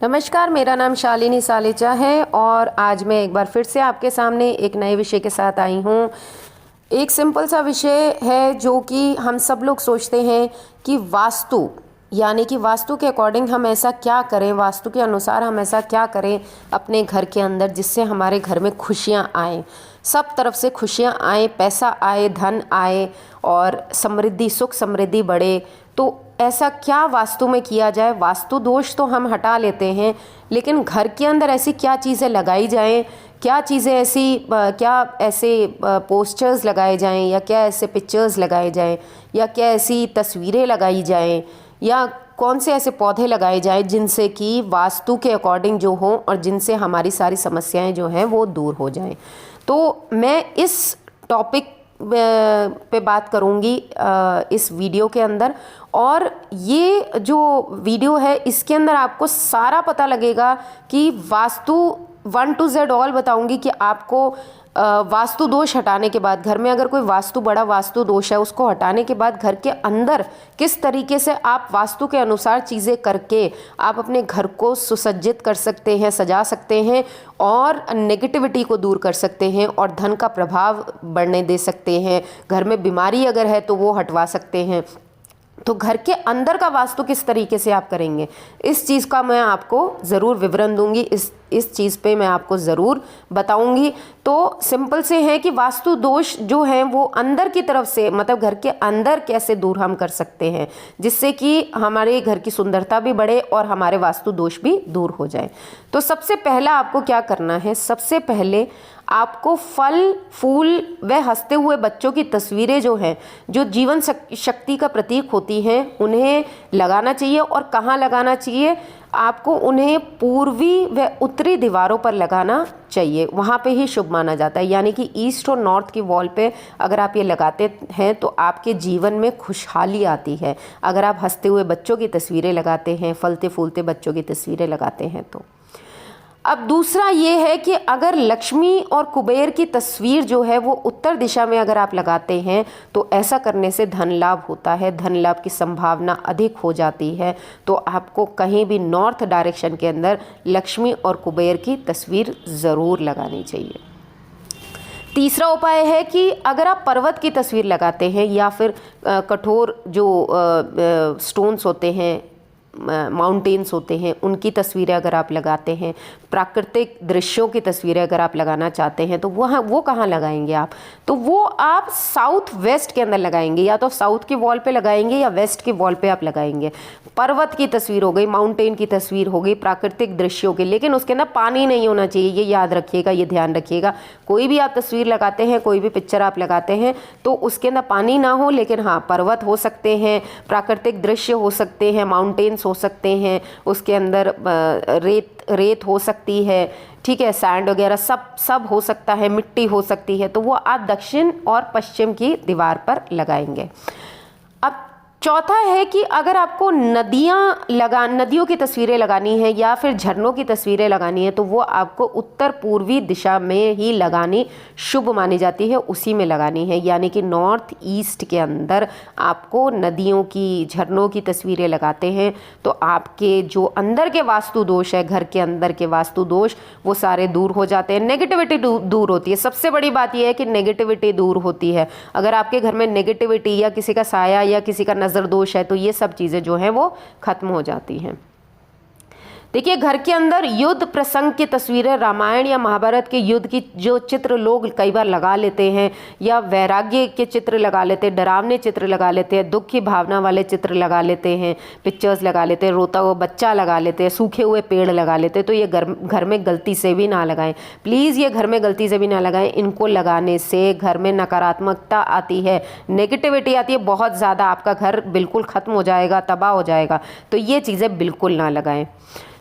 नमस्कार, मेरा नाम शालिनी सालेचा है और आज मैं एक बार फिर से आपके सामने एक नए विषय के साथ आई हूँ। एक सिंपल सा विषय है जो कि हम सब लोग सोचते हैं कि वास्तु यानी कि वास्तु के अकॉर्डिंग हम ऐसा क्या करें, वास्तु के अनुसार हम ऐसा क्या करें अपने घर के अंदर जिससे हमारे घर में खुशियाँ आएँ, सब तरफ से खुशियाँ आएँ, पैसा आए, धन आए और समृद्धि, सुख समृद्धि बढ़े। तो ऐसा क्या वास्तु में किया जाए? वास्तु दोष तो हम हटा लेते हैं, लेकिन घर के अंदर ऐसी क्या चीज़ें लगाई जाएं, क्या चीज़ें ऐसी क्या ऐसे पोस्टर्स लगाए जाएं, या क्या ऐसे पिक्चर्स लगाए जाएं, या क्या ऐसी तस्वीरें लगाई जाएं, या कौन से ऐसे पौधे लगाए जाएं जिनसे कि वास्तु के अकॉर्डिंग जो हो और जिनसे हमारी सारी समस्याएं जो हैं वो दूर हो जाएं। तो मैं इस टॉपिक पे बात करूंगी इस वीडियो के अंदर, और ये जो वीडियो है इसके अंदर आपको सारा पता लगेगा कि वास्तु 1 to Z ऑल बताऊंगी कि आपको वास्तु दोष हटाने के बाद, घर में अगर कोई बड़ा वास्तु दोष है उसको हटाने के बाद घर के अंदर किस तरीके से आप वास्तु के अनुसार चीज़ें करके आप अपने घर को सुसज्जित कर सकते हैं, सजा सकते हैं और नेगेटिविटी को दूर कर सकते हैं और धन का प्रभाव बढ़ने दे सकते हैं। घर में बीमारी अगर है तो वो हटवा सकते हैं। तो घर के अंदर का वास्तु किस तरीके से आप करेंगे, इस चीज़ का मैं आपको ज़रूर विवरण दूंगी, इस चीज़ पे मैं आपको ज़रूर बताऊंगी। तो सिंपल से है कि वास्तु दोष जो हैं वो अंदर की तरफ से, मतलब घर के अंदर कैसे दूर हम कर सकते हैं जिससे कि हमारे घर की सुंदरता भी बढ़े और हमारे वास्तु दोष भी दूर हो जाए। तो सबसे पहला आपको क्या करना है, सबसे पहले आपको फल फूल व हंसते हुए बच्चों की तस्वीरें जो हैं, जो जीवन शक्ति का प्रतीक होती हैं, उन्हें लगाना चाहिए। और कहाँ लगाना चाहिए? आपको उन्हें पूर्वी व उत्तरी दीवारों पर लगाना चाहिए, वहाँ पे ही शुभ माना जाता है। यानी कि ईस्ट और नॉर्थ की वॉल पे अगर आप ये लगाते हैं तो आपके जीवन में खुशहाली आती है। अगर आप हंसते हुए बच्चों की तस्वीरें लगाते हैं, फलते फूलते बच्चों की तस्वीरें लगाते हैं तो। अब दूसरा ये है कि अगर लक्ष्मी और कुबेर की तस्वीर जो है वो उत्तर दिशा में अगर आप लगाते हैं तो ऐसा करने से धन लाभ होता है, धन लाभ की संभावना अधिक हो जाती है। तो आपको कहीं भी नॉर्थ डायरेक्शन के अंदर लक्ष्मी और कुबेर की तस्वीर ज़रूर लगानी चाहिए। तीसरा उपाय है कि अगर आप पर्वत की तस्वीर लगाते हैं या फिर कठोर जो स्टोन्स होते हैं, माउंटेन्स होते हैं, उनकी तस्वीरें अगर आप लगाते हैं, प्राकृतिक दृश्यों की तस्वीरें अगर आप लगाना चाहते हैं तो वो कहाँ लगाएंगे आप? तो वो आप साउथ वेस्ट के अंदर लगाएंगे, या तो साउथ की वॉल पे लगाएंगे या वेस्ट की वॉल पे आप लगाएंगे। पर्वत की तस्वीर हो गई, माउंटेन की तस्वीर हो गई, प्राकृतिक दृश्यों की, लेकिन उसके अंदर पानी नहीं होना चाहिए, ये याद रखिएगा, ये ध्यान रखिएगा। कोई भी आप तस्वीर लगाते हैं, कोई भी पिक्चर आप लगाते हैं तो उसके अंदर पानी ना हो, लेकिन हाँ पर्वत हो सकते हैं, प्राकृतिक दृश्य हो सकते हैं, माउंटेन्स हो सकते हैं, उसके अंदर रेत हो सकती है, ठीक है, सैंड वगैरह सब हो सकता है, मिट्टी हो सकती है। तो वो आप दक्षिण और पश्चिम की दीवार पर लगाएंगे। अब चौथा है कि अगर आपको नदियों की तस्वीरें लगानी है या फिर झरनों की तस्वीरें लगानी है तो वो आपको उत्तर पूर्वी दिशा में ही लगानी शुभ मानी जाती है, उसी में लगानी है। यानी कि नॉर्थ ईस्ट के अंदर आपको नदियों की, झरनों की तस्वीरें लगाते हैं तो आपके जो अंदर के वास्तु दोष है, घर के अंदर के वास्तु दोष, वो सारे दूर हो जाते हैं, नेगेटिविटी दूर होती है। सबसे बड़ी बात यह है कि नेगेटिविटी दूर होती है। अगर आपके घर में नेगेटिविटी या किसी का साया या किसी का नजर दोष है तो ये सब चीजें जो हैं वो खत्म हो जाती हैं। देखिए, घर के अंदर युद्ध प्रसंग की तस्वीरें, रामायण या महाभारत के युद्ध की जो चित्र लोग कई बार लगा लेते हैं, या वैराग्य के चित्र लगा लेते हैं, डरावने चित्र लगा लेते हैं, दुख की भावना वाले चित्र लगा लेते हैं, पिक्चर्स लगा लेते हैं, रोता हुआ बच्चा लगा लेते हैं, सूखे हुए पेड़ लगा लेते हैं, तो ये घर में गलती से भी ना लगाएं। प्लीज़ ये घर में गलती से भी ना लगाएं। इनको लगाने से घर में नकारात्मकता आती है, नेगेटिविटी आती है बहुत ज़्यादा, आपका घर बिल्कुल ख़त्म हो जाएगा, तबाह हो जाएगा। तो ये चीज़ें बिल्कुल ना लगाएं।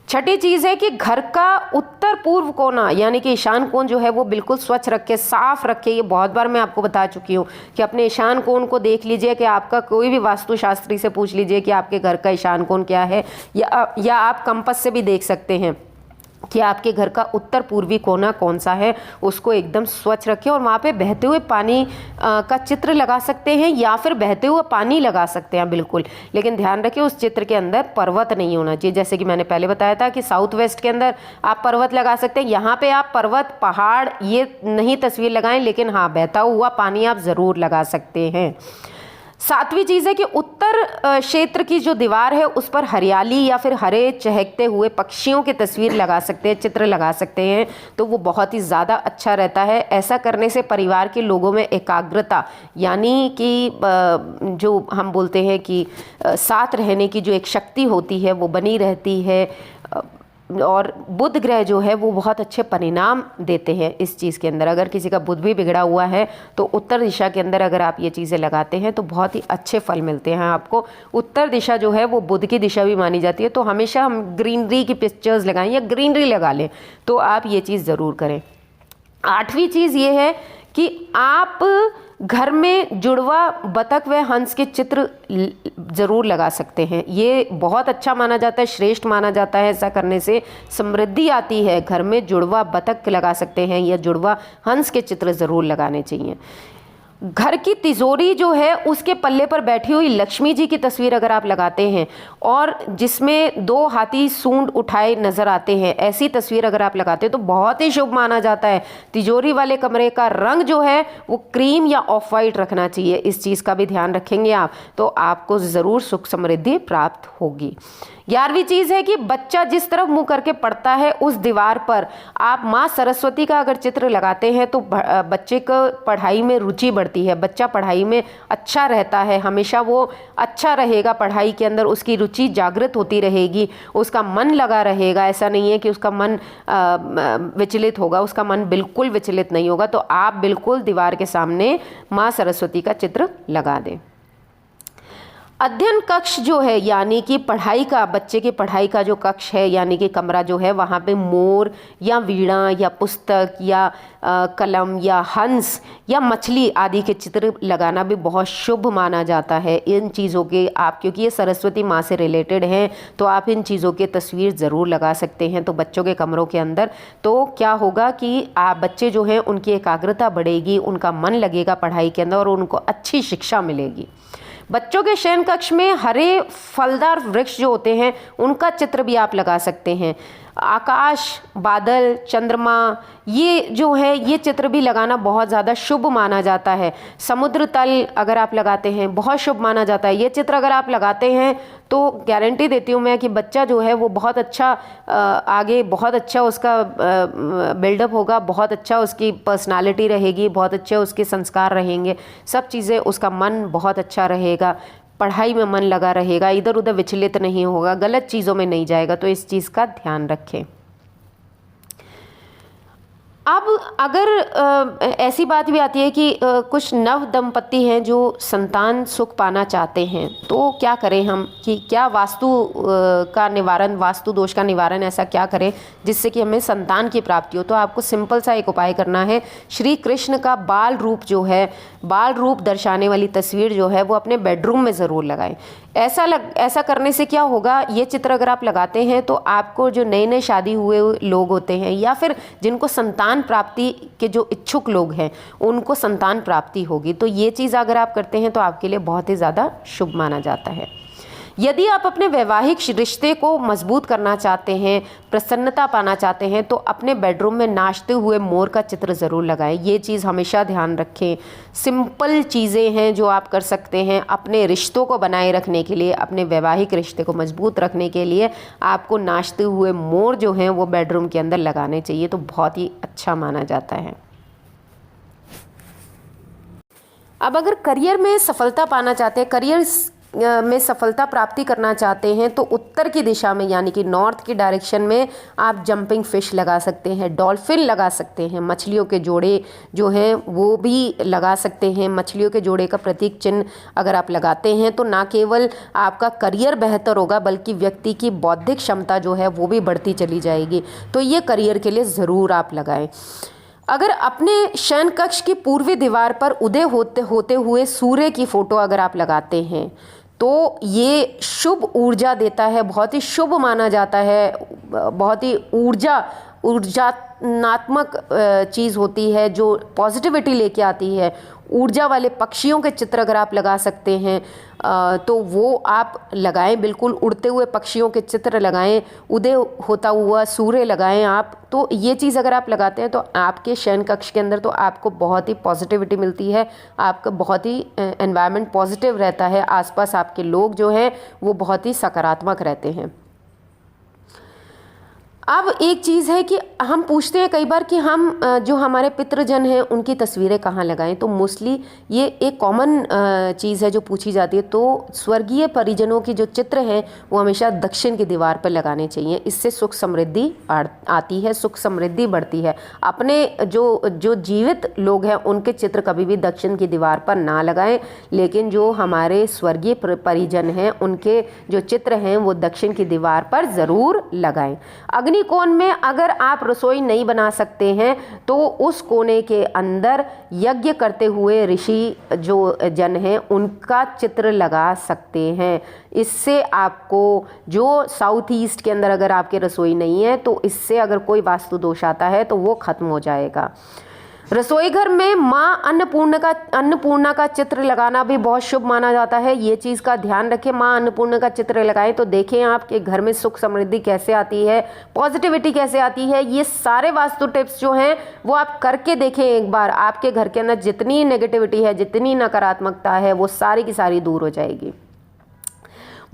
छठी चीज़ है कि घर का उत्तर पूर्व कोना यानी कि ईशान कोण जो है वो बिल्कुल स्वच्छ रखे, साफ रखे। ये बहुत बार मैं आपको बता चुकी हूँ कि अपने ईशान कोण को देख लीजिए, कि आपका कोई भी वास्तुशास्त्री से पूछ लीजिए कि आपके घर का ईशान कोण क्या है, या आप कंपास से भी देख सकते हैं कि आपके घर का उत्तर पूर्वी कोना कौन सा है, उसको एकदम स्वच्छ रखें और वहाँ पे बहते हुए पानी का चित्र लगा सकते हैं या फिर बहते हुए पानी लगा सकते हैं बिल्कुल। लेकिन ध्यान रखें उस चित्र के अंदर पर्वत नहीं होना चाहिए। जैसे कि मैंने पहले बताया था कि साउथ वेस्ट के अंदर आप पर्वत लगा सकते हैं, यहाँ पे आप पर्वत पहाड़ ये नहीं तस्वीर लगाएं, लेकिन हाँ बहता हुआ पानी आप ज़रूर लगा सकते हैं। सातवीं चीज़ है कि उत्तर क्षेत्र की जो दीवार है उस पर हरियाली या फिर हरे चहकते हुए पक्षियों की तस्वीर लगा सकते हैं, चित्र लगा सकते हैं, तो वो बहुत ही ज़्यादा अच्छा रहता है। ऐसा करने से परिवार के लोगों में एकाग्रता यानी कि जो हम बोलते हैं कि साथ रहने की जो एक शक्ति होती है वो बनी रहती है। और बुध ग्रह जो है वो बहुत अच्छे परिणाम देते हैं इस चीज़ के अंदर। अगर किसी का बुध भी बिगड़ा हुआ है तो उत्तर दिशा के अंदर अगर आप ये चीज़ें लगाते हैं तो बहुत ही अच्छे फल मिलते हैं आपको। उत्तर दिशा जो है वो बुध की दिशा भी मानी जाती है, तो हमेशा हम ग्रीनरी की पिक्चर्स लगाएं या ग्रीनरी लगा लें, तो आप ये चीज़ ज़रूर करें। आठवीं चीज़ ये है कि आप घर में जुड़वा बतख व हंस के चित्र ज़रूर लगा सकते हैं। ये बहुत अच्छा माना जाता है, श्रेष्ठ माना जाता है। ऐसा करने से समृद्धि आती है। घर में जुड़वा बतख लगा सकते हैं या जुड़वा हंस के चित्र ज़रूर लगाने चाहिए। घर की तिजोरी जो है उसके पल्ले पर बैठी हुई लक्ष्मी जी की तस्वीर अगर आप लगाते हैं और जिसमें 2 हाथी सूंड उठाए नजर आते हैं, ऐसी तस्वीर अगर आप लगाते हैं तो बहुत ही शुभ माना जाता है। तिजोरी वाले कमरे का रंग जो है वो क्रीम या ऑफ वाइट रखना चाहिए। इस चीज़ का भी ध्यान रखेंगे आप तो आपको ज़रूर सुख समृद्धि प्राप्त होगी। 11वीं चीज़ है कि बच्चा जिस तरफ मुंह करके पढ़ता है उस दीवार पर आप माँ सरस्वती का अगर चित्र लगाते हैं तो बच्चे को पढ़ाई में रुचि बढ़ती है, बच्चा पढ़ाई में अच्छा रहता है, हमेशा वो अच्छा रहेगा पढ़ाई के अंदर, उसकी रुचि जागृत होती रहेगी, उसका मन लगा रहेगा। ऐसा नहीं है कि उसका मन विचलित होगा, उसका मन बिल्कुल विचलित नहीं होगा। तो आप बिल्कुल दीवार के सामने माँ सरस्वती का चित्र लगा दें। अध्ययन कक्ष जो है यानी कि पढ़ाई का, बच्चे की पढ़ाई का जो कक्ष है यानी कि कमरा जो है, वहाँ पे मोर या वीणा या पुस्तक या कलम या हंस या मछली आदि के चित्र लगाना भी बहुत शुभ माना जाता है। इन चीज़ों के आप, क्योंकि ये सरस्वती माँ से रिलेटेड हैं, तो आप इन चीज़ों की तस्वीर ज़रूर लगा सकते हैं। तो बच्चों के कमरों के अंदर तो क्या होगा कि आप बच्चे जो हैं उनकी एकाग्रता बढ़ेगी, उनका मन लगेगा पढ़ाई के अंदर और उनको अच्छी शिक्षा मिलेगी। बच्चों के शयन कक्ष में हरे फलदार वृक्ष जो होते हैं उनका चित्र भी आप लगा सकते हैं। आकाश, बादल, चंद्रमा ये जो है ये चित्र भी लगाना बहुत ज़्यादा शुभ माना जाता है। समुद्र तल अगर आप लगाते हैं बहुत शुभ माना जाता है। ये चित्र अगर आप लगाते हैं तो गारंटी देती हूँ मैं कि बच्चा जो है वो बहुत अच्छा आगे बहुत अच्छा उसका बिल्डअप होगा, बहुत अच्छा उसकी पर्सनालिटी रहेगी, बहुत अच्छे उसके संस्कार रहेंगे, सब चीज़ें, उसका मन बहुत अच्छा रहेगा, पढ़ाई में मन लगा रहेगा, इधर उधर विचलित नहीं होगा, गलत चीज़ों में नहीं जाएगा। तो इस चीज़ का ध्यान रखें। अब अगर ऐसी बात भी आती है कि कुछ नव दंपत्ति हैं जो संतान सुख पाना चाहते हैं, तो क्या करें हम कि क्या वास्तु का निवारण, वास्तु दोष का निवारण ऐसा क्या करें जिससे कि हमें संतान की प्राप्ति हो। तो आपको सिंपल सा एक उपाय करना है। श्री कृष्ण का बाल रूप जो है, बाल रूप दर्शाने वाली तस्वीर जो है वो अपने बेडरूम में ज़रूर लगाएं। ऐसा करने से क्या होगा, ये चित्र अगर आप लगाते हैं तो आपको जो नए नए शादी हुए लोग होते हैं या फिर जिनको संतान प्राप्ति के जो इच्छुक लोग हैं उनको संतान प्राप्ति होगी। तो ये चीज़ अगर आप करते हैं तो आपके लिए बहुत ही ज़्यादा शुभ माना जाता है। यदि आप अपने वैवाहिक रिश्ते को मजबूत करना चाहते हैं, प्रसन्नता पाना चाहते हैं, तो अपने बेडरूम में नाचते हुए मोर का चित्र ज़रूर लगाएं। ये चीज़ हमेशा ध्यान रखें। सिंपल चीज़ें हैं जो आप कर सकते हैं अपने रिश्तों को बनाए रखने के लिए, अपने वैवाहिक रिश्ते को मजबूत रखने के लिए आपको नाचते हुए मोर जो हैं वो बेडरूम के अंदर लगाने चाहिए, तो बहुत ही अच्छा माना जाता है। अब अगर करियर में सफलता पाना चाहते हैं, करियर में सफलता प्राप्ति करना चाहते हैं, तो उत्तर की दिशा में यानी कि नॉर्थ की डायरेक्शन में आप जंपिंग फिश लगा सकते हैं, डॉल्फिन लगा सकते हैं, मछलियों के जोड़े जो हैं वो भी लगा सकते हैं। मछलियों के जोड़े का प्रतीक चिन्ह अगर आप लगाते हैं तो ना केवल आपका करियर बेहतर होगा बल्कि व्यक्ति की बौद्धिक क्षमता जो है वो भी बढ़ती चली जाएगी। तो ये करियर के लिए ज़रूर आप लगाएं। अगर अपने शयन कक्ष की पूर्वी दीवार पर उदय होते हुए सूर्य की फ़ोटो अगर आप लगाते हैं तो ये शुभ ऊर्जा देता है, बहुत ही शुभ माना जाता है। बहुत ही ऊर्जात्मक चीज़ होती है, जो पॉजिटिविटी लेके आती है। ऊर्जा वाले पक्षियों के चित्र अगर आप लगा सकते हैं तो वो आप लगाएं, बिल्कुल उड़ते हुए पक्षियों के चित्र लगाएं, उदय होता हुआ सूर्य लगाएं आप। तो ये चीज़ अगर आप लगाते हैं तो आपके शयन कक्ष के अंदर तो आपको बहुत ही पॉजिटिविटी मिलती है, आपका बहुत ही एनवायरनमेंट पॉजिटिव रहता है, आसपास आपके लोग जो हैं वो बहुत ही सकारात्मक रहते हैं। अब एक चीज़ है कि हम पूछते हैं कई बार कि हम जो हमारे पितृजन हैं उनकी तस्वीरें कहाँ लगाएं। तो मोस्टली ये एक कॉमन चीज़ है जो पूछी जाती है। तो स्वर्गीय परिजनों की जो चित्र हैं वो हमेशा दक्षिण की दीवार पर लगाने चाहिए। इससे सुख समृद्धि आती है, सुख समृद्धि बढ़ती है। अपने जो जीवित लोग हैं उनके चित्र कभी भी दक्षिण की दीवार पर ना लगाएं, लेकिन जो हमारे स्वर्गीय परिजन हैं उनके जो चित्र हैं वो दक्षिण की दीवार पर ज़रूर लगाएं। अग्निकोण में अगर आप रसोई नहीं बना सकते हैं तो उस कोने के अंदर यज्ञ करते हुए ऋषि जो जन हैं उनका चित्र लगा सकते हैं। इससे आपको जो साउथ ईस्ट के अंदर अगर आपके रसोई नहीं है तो इससे अगर कोई वास्तु दोष आता है तो वो खत्म हो जाएगा। रसोई घर में माँ अन्नपूर्णा का चित्र लगाना भी बहुत शुभ माना जाता है। ये चीज़ का ध्यान रखें, माँ अन्नपूर्णा का चित्र लगाएं तो देखें आपके घर में सुख समृद्धि कैसे आती है, पॉजिटिविटी कैसे आती है। ये सारे वास्तु टिप्स जो हैं वो आप करके देखें एक बार। आपके घर के अंदर जितनी नेगेटिविटी है, जितनी नकारात्मकता है, वो सारी की सारी दूर हो जाएगी।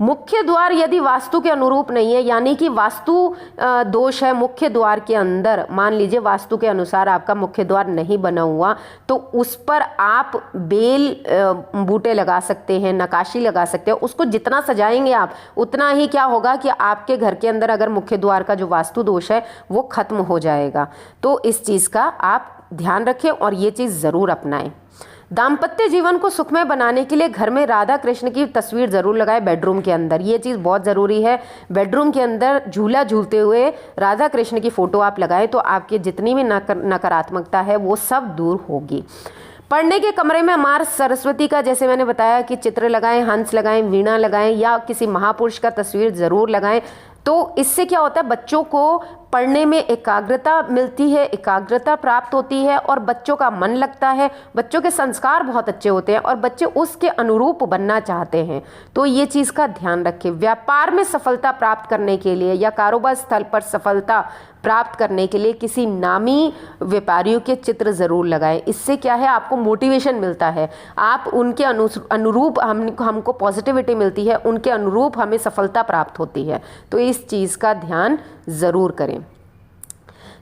मुख्य द्वार यदि वास्तु के अनुरूप नहीं है, यानी कि वास्तु दोष है मुख्य द्वार के अंदर, मान लीजिए वास्तु के अनुसार आपका मुख्य द्वार नहीं बना हुआ, तो उस पर आप बेल बूटे लगा सकते हैं, नकाशी लगा सकते हैं। उसको जितना सजाएंगे आप उतना ही क्या होगा कि आपके घर के अंदर अगर मुख्य द्वार का जो वास्तु दोष है वो खत्म हो जाएगा। तो इस चीज़ का आप ध्यान रखें और ये चीज़ ज़रूर अपनाएं। दाम्पत्य जीवन को सुखमय बनाने के लिए घर में राधा कृष्ण की तस्वीर ज़रूर लगाएं बेडरूम के अंदर। ये चीज़ बहुत ज़रूरी है। बेडरूम के अंदर झूला झूलते हुए राधा कृष्ण की फ़ोटो आप लगाएं तो आपकी जितनी भी नकारात्मकता है वो सब दूर होगी। पढ़ने के कमरे में माँ सरस्वती का, जैसे मैंने बताया कि चित्र लगाएं, हंस लगाएं, वीणा लगाएं या किसी महापुरुष का तस्वीर ज़रूर लगाएं। तो इससे क्या होता है, बच्चों को पढ़ने में एकाग्रता मिलती है, एकाग्रता प्राप्त होती है और बच्चों का मन लगता है, बच्चों के संस्कार बहुत अच्छे होते हैं और बच्चे उसके अनुरूप बनना चाहते हैं। तो ये चीज़ का ध्यान रखें। व्यापार में सफलता प्राप्त करने के लिए या कारोबार स्थल पर सफलता प्राप्त करने के लिए किसी नामी व्यापारियों के चित्र ज़रूर लगाएं। इससे क्या है, आपको मोटिवेशन मिलता है, आप उनके अनुरूप हमको पॉजिटिविटी मिलती है, उनके अनुरूप हमें सफलता प्राप्त होती है। तो इस चीज़ का ध्यान ज़रूर करें।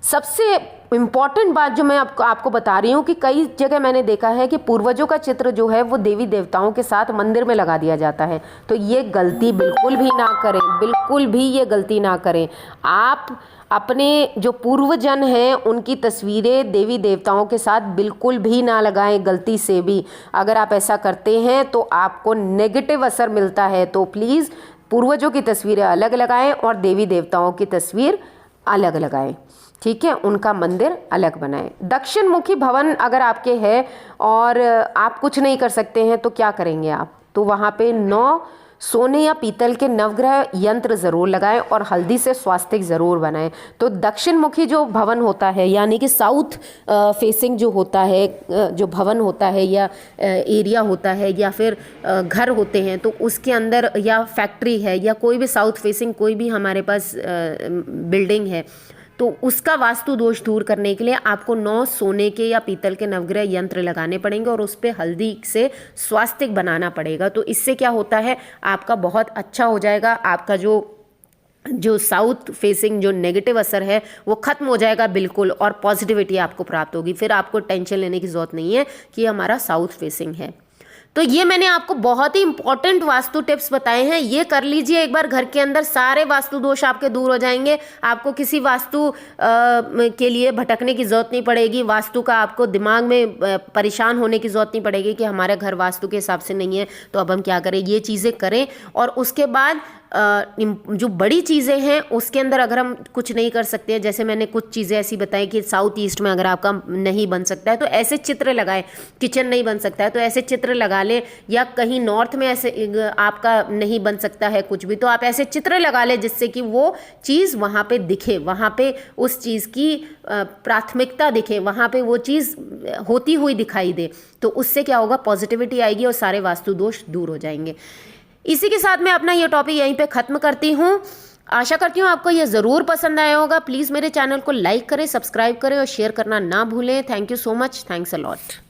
सबसे इम्पॉर्टेंट बात जो मैं आपको बता रही हूँ कि कई जगह मैंने देखा है कि पूर्वजों का चित्र जो है वो देवी देवताओं के साथ मंदिर में लगा दिया जाता है। तो ये गलती बिल्कुल भी ना करें, बिल्कुल भी ये गलती ना करें। आप अपने जो पूर्वजन हैं उनकी तस्वीरें देवी देवताओं के साथ बिल्कुल भी ना लगाएं, गलती से भी। अगर आप ऐसा करते हैं तो आपको नेगेटिव असर मिलता है। तो प्लीज़ पूर्वजों की तस्वीरें अलग लगाएं और देवी देवताओं की तस्वीर अलग लगाएं, ठीक है, उनका मंदिर अलग बनाएं। दक्षिण मुखी भवन अगर आपके है और आप कुछ नहीं कर सकते हैं तो क्या करेंगे आप, तो वहाँ पे 9 सोने या पीतल के नवग्रह यंत्र ज़रूर लगाएं और हल्दी से स्वास्तिक ज़रूर बनाएं। तो दक्षिण मुखी जो भवन होता है, यानी कि साउथ फेसिंग जो होता है, जो भवन होता है या एरिया होता है या फिर घर होते हैं, तो उसके अंदर या फैक्ट्री है या कोई भी साउथ फेसिंग कोई भी हमारे पास बिल्डिंग है, तो उसका वास्तु दोष दूर करने के लिए आपको 9 सोने के या पीतल के नवग्रह यंत्र लगाने पड़ेंगे और उस पर हल्दी से स्वास्तिक बनाना पड़ेगा। तो इससे क्या होता है, आपका बहुत अच्छा हो जाएगा। आपका जो साउथ फेसिंग जो नेगेटिव असर है वो खत्म हो जाएगा बिल्कुल, और पॉजिटिविटी आपको प्राप्त होगी। फिर आपको टेंशन लेने की ज़रूरत नहीं है कि हमारा साउथ फेसिंग है। तो ये मैंने आपको बहुत ही इंपॉर्टेंट वास्तु टिप्स बताए हैं, ये कर लीजिए एक बार घर के अंदर, सारे वास्तु दोष आपके दूर हो जाएंगे। आपको किसी वास्तु के लिए भटकने की ज़रूरत नहीं पड़ेगी, वास्तु का आपको दिमाग में परेशान होने की ज़रूरत नहीं पड़ेगी कि हमारे घर वास्तु के हिसाब से नहीं है तो अब हम क्या करें। ये चीज़ें करें और उसके बाद जो बड़ी चीज़ें हैं उसके अंदर अगर हम कुछ नहीं कर सकते हैं, जैसे मैंने कुछ चीज़ें ऐसी बताई कि साउथ ईस्ट में अगर आपका नहीं बन सकता है तो ऐसे चित्र लगाएं, किचन नहीं बन सकता है तो ऐसे चित्र लगा लें, या कहीं नॉर्थ में ऐसे आपका नहीं बन सकता है कुछ भी तो आप ऐसे चित्र लगा लें जिससे कि वो चीज़ वहाँ पे दिखे, वहाँ पे उस चीज़ की प्राथमिकता दिखे, वहाँ पे वो चीज़ होती हुई दिखाई दे। तो उससे क्या होगा, पॉजिटिविटी आएगी और सारे वास्तु दोष दूर हो जाएंगे। इसी के साथ मैं अपना ये टॉपिक यहीं पे ख़त्म करती हूँ। आशा करती हूँ आपको ये ज़रूर पसंद आया होगा। प्लीज़ मेरे चैनल को लाइक करें, सब्सक्राइब करें और शेयर करना ना भूलें। Thank you so much. Thanks a lot.